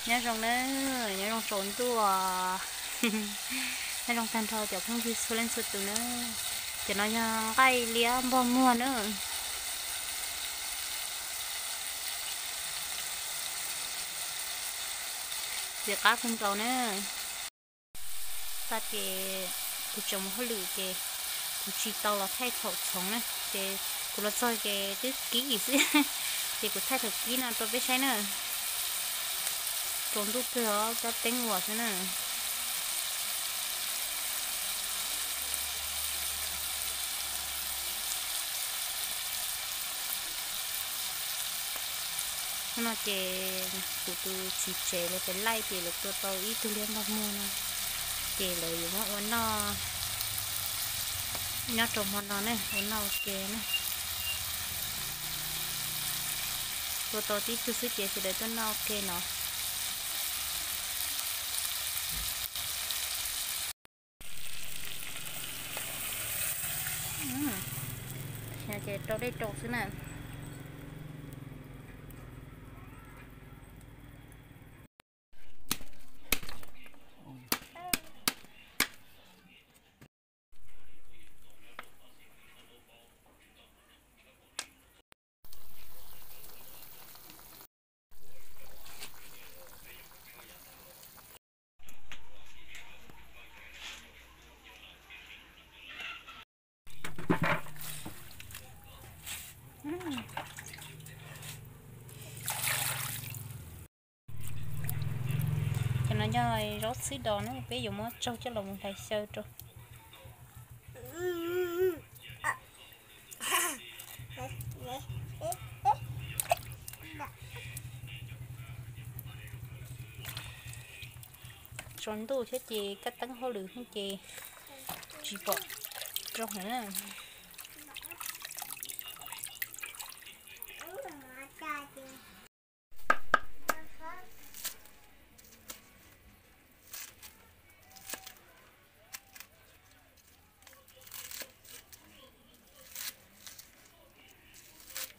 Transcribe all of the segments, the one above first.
nhớ rong nữa nhớ rong trốn tua nhớ rong tan thơ tiểu không đi xuống lên sụt từ nữa chỉ nói cho cái lia bom mua nữa việc cá không cầu nữa ta kể cụ trồng hoa lựu kể cụ chỉ tàu là thay thổ sống này kể cụ là soi kể cái kỹ gì thì cụ thay thổ kỹ nào tôi biết sai nữa trốn lúc kia cho tính ngọt nữa nó chè cụ từ chỉ chè là cái lai chè là tôi tàu ít tôi liên bạc mua nè chè là dùng món nó trồng món nó này món nào chè này tôi tàu tí tôiซื้อchè thì để tôi nào kê nó nhà chè trâu đây trâu xứ này cho nó cho rốt xí đòn nó ví dụ nó trâu cho lòng thầy sơ trâu trốn đồ chết gì cách tấn hô lử không chị chỉ bỏ trong hả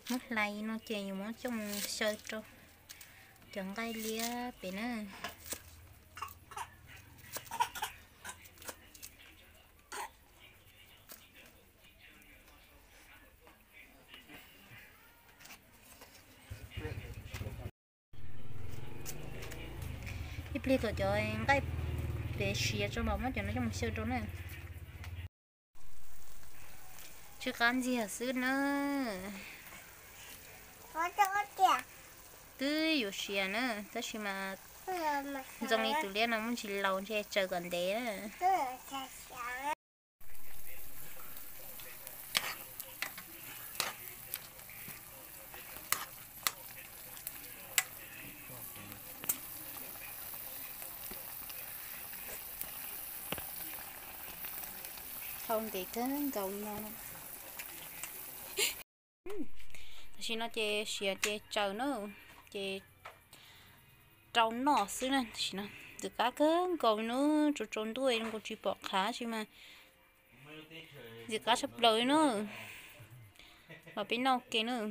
mất lầy nó chè nhiều món trong sơ trâu chẳng cái lia bị nữa ít lia tổ cho em cái để xìa cho nó cho nó trong sơ trâu này chứ can gì hả xứ nữa tươiอยู่เชียนะแต่ชิมาตรงนี้ตัวเลี้ยงน้ำมันชิเราเจอกันเด้อkhông thì cứ cầu nhau chỉ nó chè xìa chè chờ nó chè trâu nọ xứ này chỉ nó từ cá cứ còn nó trốn đuôi nó còn chỉ bỏ khá chứ mà từ cá sắp đời nữa và bên nào kia nữa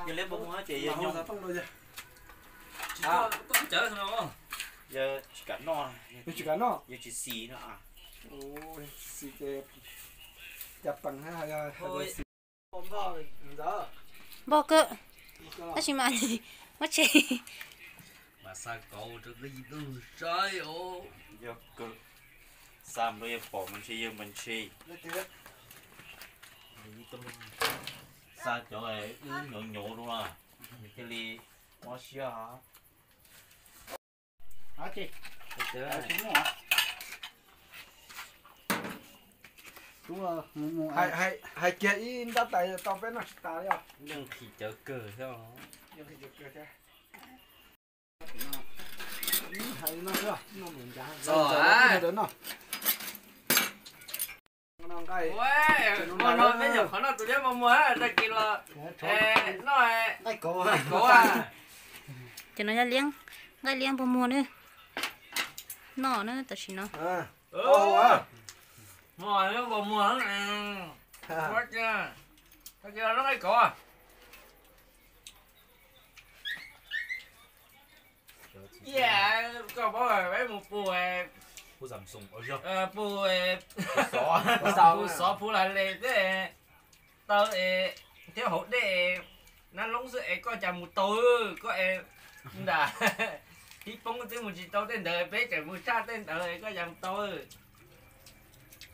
giờ lấy bông hóa chị giờ nhung chở không giờ chỉ cả no giờ chỉ xì nữa à ôi xì cái chặt bằng hai thôi không bao giờ bỏ cơ nó chỉ mà gì mất chị mà sao cậu được đi từ trái ô giờ cơ sam đôi bỏ mình chi giờ mình chi sao chỗ này nhổ nhổ luôn à cái ly quá xia hả hả chị đúng rồi hay kia in đã tại tao bên nó ta đấy à nhưng khi chở cờ theo nó nhưng khi chở cờ thế hay nó chưa nó mình giá rồi đến nó nó cái nó bây giờ nó tụi nó mua đây kia là nó cái cổ à cho nó ra liếng ngay liếng bao mua nữa nọ nữa tại sao nó Mồi nó bò mùa nó nè. Quá chưa. Quá chưa nó ấy có. Dạ, có bố rồi với một bùa Bố giảm sùng ở chưa? bùa Xó. xó bùa là lệ thế. Tao theo hột để nó lóng sự có chả một tối có đã khi bông cái một chỉ tao tên đời bé trẻ một cha tên đời có chả một tối.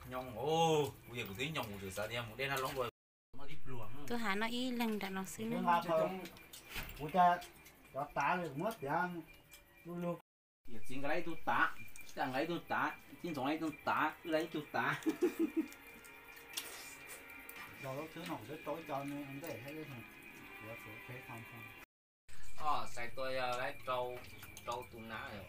Nhông ô, bây giờ cũng thấy nhông từ sao đi một đêm nó lóng rồi. Nó ít luôn. tôi hả nó y lần đã nó xứ nhưng nữa mà không của cha cho tá được mất tiền luôn Chính cái đấy tôi tá, chẳng lấy tôi tá, chính trong đấy tôi tá, cái đấy tôi tá. rồi lúc thứ nào tới tối cho nên anh để thấy cái thằng của thế không Xài tôi lấy trâu tù ná rồi.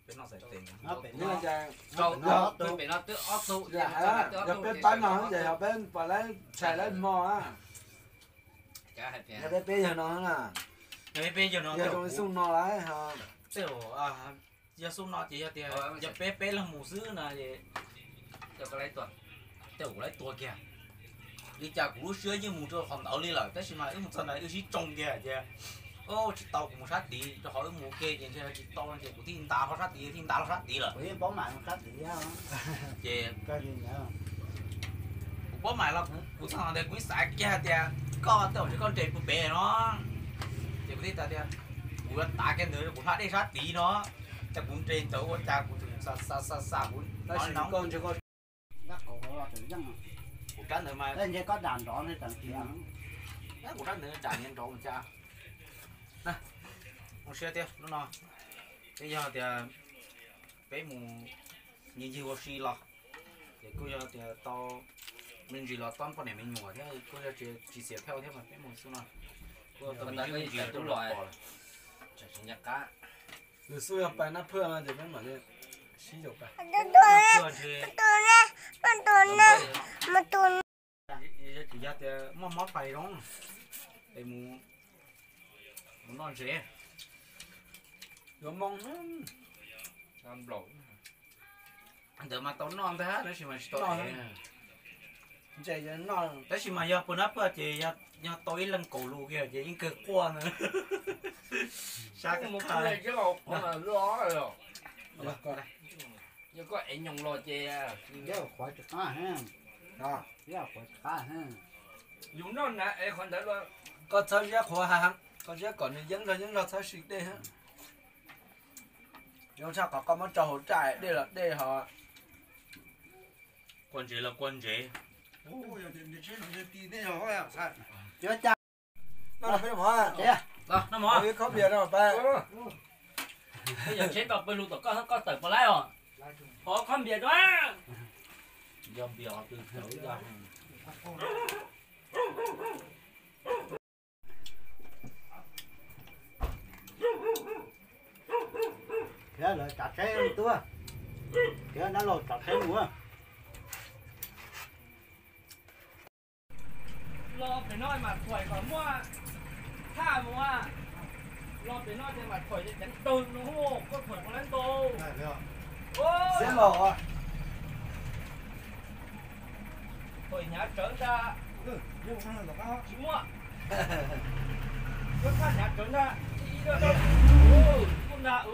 Cái nó sẽ tiền. nó bị nó ra Trâu tôi bị nó tứ ót tụ. dạ giờ bên bán nó giờ họ bên và lấy xài lấy mò á Cả hai tiền. giờ bên bây giờ nó là Cái bây giờ nó giờ trong sung nó lấy hả tiểu giờ sung nó chỉ giờ bé là mù sứ nè vậy. Cho có lấy tuần. Tiểu lấy tua kìa. Đi chả cú sữa như mù cho phòng tàu đi lại, thế mà một thân này chỉ trông kìa chứ. Ô chỉ tàu cũng sát tí, cho hỏi mù kê vậy chứ chỉ tàu thì cũng tin ta có sát tí, tin ta có sát tí là. bởi bó mạng một cách thì á Chị cái gì nữa bố mày là cũng thằng này cũng sạch kia thì có tao chỉ con trẻ của bé nó. Chị cũng thấy ta đi. Cũng ta cái nữa cũng phát đi sát tí nó. Chắc cũng trên tàu con cha cũng sa cũng nói nóng. con cho con các cổ họ tự dân Một cái nữa mà đây có đàn rõ nên tận tiền một cái nữa trả nhân trộn cha. Nè, một xe tiếp nó nói. Bây giờ thì bé mù nhìn gì xì lọ. Thì cô giờ thì tao mình chỉ là toán con này mình mua thế cô giờ chỉ xếp theo thế mà bé mù xưa nào. Cô tao mình chỉ đủ loại. Chả sinh nhạc cá. từ xưa bài nó phơi mà thì mới mở lên xí được cả Cô thì mà tuần chỉ ra thì mót phải đó. Để mù non dễ. rồi mong Ăn lẩu. Đỡ mà tao non thế đó chỉ mà tao chạy cho nó đấy chỉ mà giờ bữa nãy chị giờ tôi lần cổ lù kia chị những cái qua nữa. Sao Một cái cái chứ không là lo rồi. còn Nhưng có ảnh nhung lo chè. cái khói chả ha đó cái khói chả ha Dùng nó nè, em còn đỡ lo. có thời gian khói hàng có giờ còn những là thời sự đây ha nhưng sao có con trâu trại đây họ quân chế là quân chế. ôi giờ thì chế nó sẽ tí đây họ à sao chưa cha nó phải mà chế Đó, nó mò. cái có bia đâu ba Bây giờ chế tộc bên lụt có tờ bà lái rồi. Họ không biết đó. Dòm bìa từ tới ra. cái là chặt cái tua cái nó lột chặt cái nữa Lo phải nói mà khỏi còn mua. Tha mua. Lo phải nói mà khỏi để đánh tồn nó hô, có khỏi có đánh tô. sẽ lò Khỏi nhà trở ra. nhưng không là nó Chỉ mua. Có nhà trở ra. Đi đâu đâu. Con đã